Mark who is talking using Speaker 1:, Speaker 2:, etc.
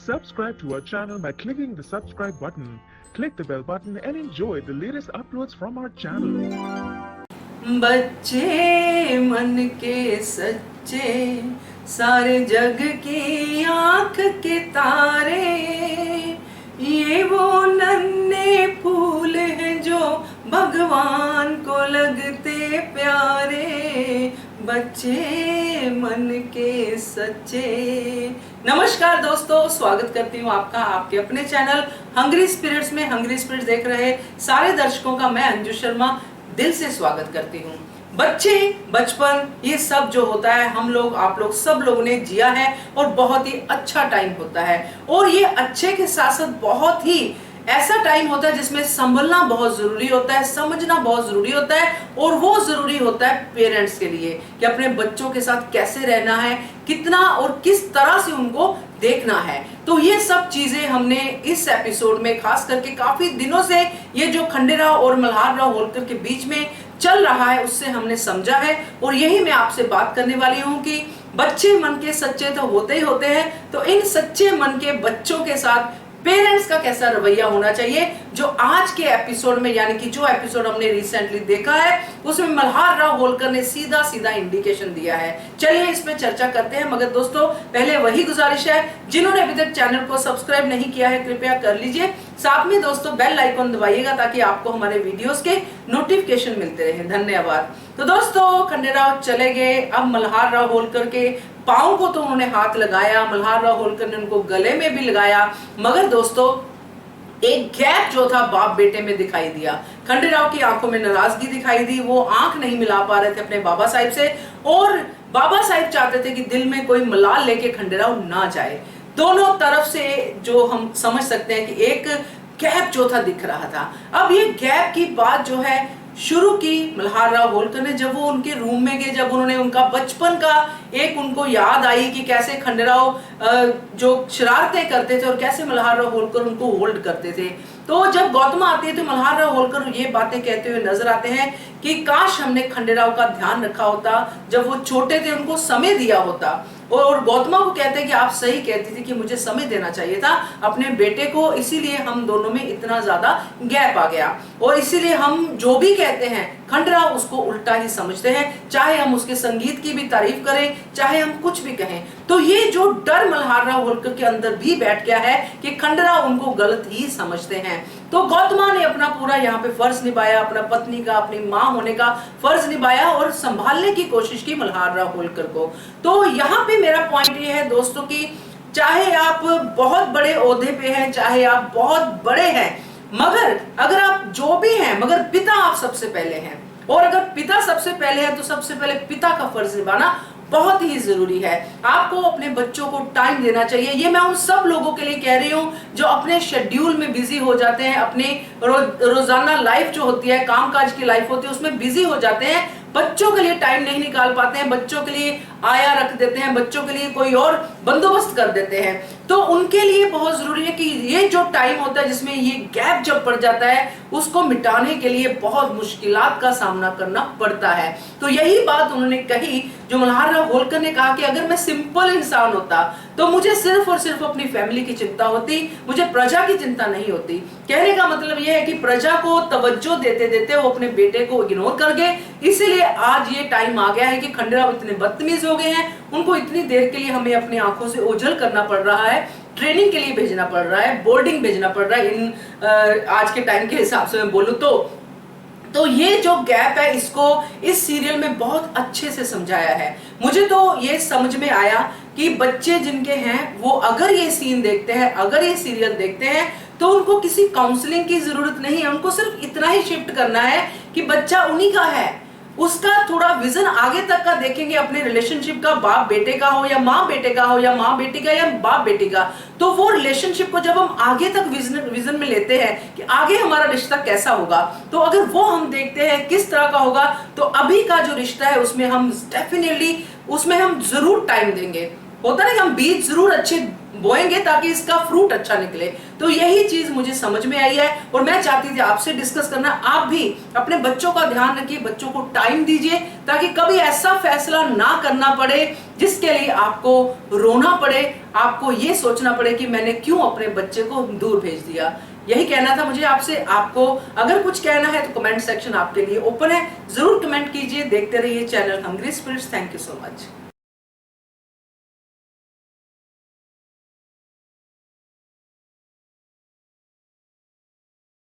Speaker 1: Subscribe to our channel by clicking the subscribe button. Click the bell button and enjoy the latest uploads from our channel.
Speaker 2: बच्चे मन के सच्चे, सारे जग की आंख के तारे, ये वो नन्हे फूल हैं जो भगवान को लगते प्यारे, बच्चे मन के सच्चे। नमस्कार दोस्तों, स्वागत करती हूँ आपका आपके अपने चैनल हंग्री स्पिरिट्स में। हंग्री स्पिरिट्स देख रहे सारे दर्शकों का मैं अंजू शर्मा दिल से स्वागत करती हूँ। बच्चे, बचपन, ये सब जो होता है हम लोग, आप लोग, सब लोगों ने जिया है और बहुत ही अच्छा टाइम होता है। और ये अच्छे के साथ साथ बहुत ही ऐसा टाइम होता है जिसमें संभलना बहुत जरूरी होता है, समझना बहुत जरूरी होता है। और वो जरूरी होता है पेरेंट्स के लिए कि अपने बच्चों के साथ कैसे रहना है, कितना और किस तरह से उनको देखना है। तो ये सब चीजें हमने इस एपिसोड में खास करके काफी दिनों से ये जो खंडेराव और मल्हारराव होलकर के बीच में चल रहा है उससे हमने समझा है। और यही मैं आपसे बात करने वाली हूँ कि बच्चे मन के सच्चे तो होते ही होते हैं, तो इन सच्चे मन के बच्चों के साथ पेरेंट्स का कैसा रवैया होना चाहिए, जो आज के एपिसोड में, यानी कि जो एपिसोड हमने रिसेंटली देखा है उसमें मल्हारराव होलकर ने सीधा सीधा इंडिकेशन दिया है। चलिए इस पे चर्चा करते हैं। मगर दोस्तों पहले वही गुजारिश है, जिन्होंने अभी तक चैनल को सब्सक्राइब नहीं किया है कृपया कर लीजिए। साथ में दोस्तों बेल आइकन दबाइएगा ताकि आपको हमारे वीडियोस के नोटिफिकेशन मिलते रहे। धन्यवाद। तो दोस्तों खंडेराव चले गए, अब मल्हारराव होलकर के पाँव को तो उन्होंने हाथ लगाया, मल्हारराव होलकर ने उनको गले में भी लगाया। मगर दोस्तों एक गैप जो था बाप बेटे में दिखाई दिया। खंडेराव की आंखों में नाराजगी दिखाई दी, वो आंख नहीं मिला पा रहे थे अपने बाबा साहिब से, और बाबा साहिब चाहते थे कि दिल में कोई मलाल लेके खंडेराव ना जाए। दोनों तरफ से जो हम समझ सकते हैं कि एक गैप जो था दिख रहा था। अब ये गैप की बात जो है शुरू की मल्हारराव होलकर ने, जब वो उनके रूम में गए, जब उन्होंने उनका बचपन का एक उनको याद आई कि कैसे खंडेराव जो शरारतें करते थे और कैसे मल्हारराव होलकर उनको होल्ड करते थे। तो जब गौतमा आती है तो मल्हारराव होलकर ये बातें कहते हुए नजर आते हैं कि काश हमने खंडेराव का ध्यान रखा होता, जब वो छोटे थे उनको समय दिया होता। और गौतमा को कहते हैं कि आप सही कहती थी कि मुझे समय देना चाहिए था अपने बेटे को, इसीलिए हम दोनों में इतना ज्यादा गैप आ गया। और इसीलिए हम जो भी कहते हैं खंडेराव उसको उल्टा ही समझते हैं, चाहे हम उसके संगीत की भी तारीफ करें, चाहे हम कुछ भी कहें। तो ये जो डर मल्हारराव होलकर के अंदर भी बैठ गया है कि खंडेराव उनको गलत ही समझते हैं। तो गौतमा ने अपना पूरा यहाँ पे फर्ज निभाया, अपना पत्नी का, अपनी माँ होने का फर्ज निभाया और संभालने की कोशिश की मल्हारराव होलकर को। तो यहाँ पे मेरा पॉइंट ये है दोस्तों कि चाहे आप बहुत बड़े ओहदे पे हैं, चाहे आप बहुत बड़े हैं, मगर अगर आप जो भी हैं, मगर पिता आप सबसे पहले हैं। और अगर पिता सबसे पहले है तो सबसे पहले पिता का फर्ज निभाना बहुत ही जरूरी है। आपको अपने बच्चों को टाइम देना चाहिए। ये मैं उन सब लोगों के लिए कह रही हूँ जो अपने शेड्यूल में बिजी हो जाते हैं, अपने रोजाना लाइफ जो होती है, कामकाज की लाइफ होती है, उसमें बिजी हो जाते हैं, बच्चों के लिए टाइम नहीं निकाल पाते हैं, बच्चों के लिए आया रख देते हैं, बच्चों के लिए कोई और बंदोबस्त कर देते हैं। तो उनके लिए बहुत जरूरी है कि ये जो टाइम होता है जिसमें ये गैप जब पड़ जाता है उसको मिटाने के लिए बहुत मुश्किलात का सामना करना पड़ता है। तो यही बात उन्होंने कही जो मल्हारराव होलकर ने कहा कि अगर मैं सिंपल इंसान होता तो मुझे सिर्फ और सिर्फ अपनी फैमिली की चिंता होती, मुझे प्रजा की चिंता नहीं होती। कहने का मतलब यह है कि प्रजा को तवज्जो देते देते वो अपने बेटे को इग्नोर कर गए। इसीलिए आज ये टाइम आ गया है कि खंडेराव इतने बदतमीज हो गए हैं, उनको इतनी देर के लिए हमें अपनी आंखों से ओझल करना पड़ रहा है, ट्रेनिंग के लिए भेजना पड़ रहा है, बोर्डिंग भेजना पड़ रहा है। इन आज के टाइम के हिसाब से मैं बोलूं तो ये जो गैप है इसको इस सीरियल में बहुत अच्छे से समझाया है। मुझे तो ये समझ में आया कि बच्चे जिनके हैं वो अगर ये सीन देखते हैं, अगर ये सीरियल देखते हैं, तो उनको किसी काउंसलिंग की जरूरत नहीं है। उनको सिर्फ इतना ही शिफ्ट करना है कि बच्चा उन्हीं का है, उसका थोड़ा विजन आगे तक का देखेंगे अपने रिलेशनशिप का, बाप बेटे का हो या माँ बेटे का हो या माँ बेटी का या बाप बेटी का। तो वो रिलेशनशिप को जब हम आगे तक विजन में लेते हैं कि आगे हमारा रिश्ता कैसा होगा, तो अगर वो हम देखते हैं किस तरह का होगा, तो अभी का जो रिश्ता है उसमें हम डेफिनेटली उसमें हम जरूर टाइम देंगे। होता है ना कि हम बीज जरूर अच्छे बोएंगे ताकि इसका फ्रूट अच्छा निकले। तो यही चीज मुझे समझ में आई है और मैं चाहती थी आपसे डिस्कस करना। आप भी अपने बच्चों का ध्यान रखिए, बच्चों को टाइम दीजिए ताकि कभी ऐसा फैसला ना करना पड़े जिसके लिए आपको रोना पड़े, आपको ये सोचना पड़े कि मैंने क्यों अपने बच्चे को दूर भेज दिया। यही कहना था मुझे आपसे। आपको अगर कुछ कहना है तो कमेंट सेक्शन आपके लिए ओपन है, जरूर कमेंट कीजिए। देखते रहिए channel hungry spirits. Thank you so much.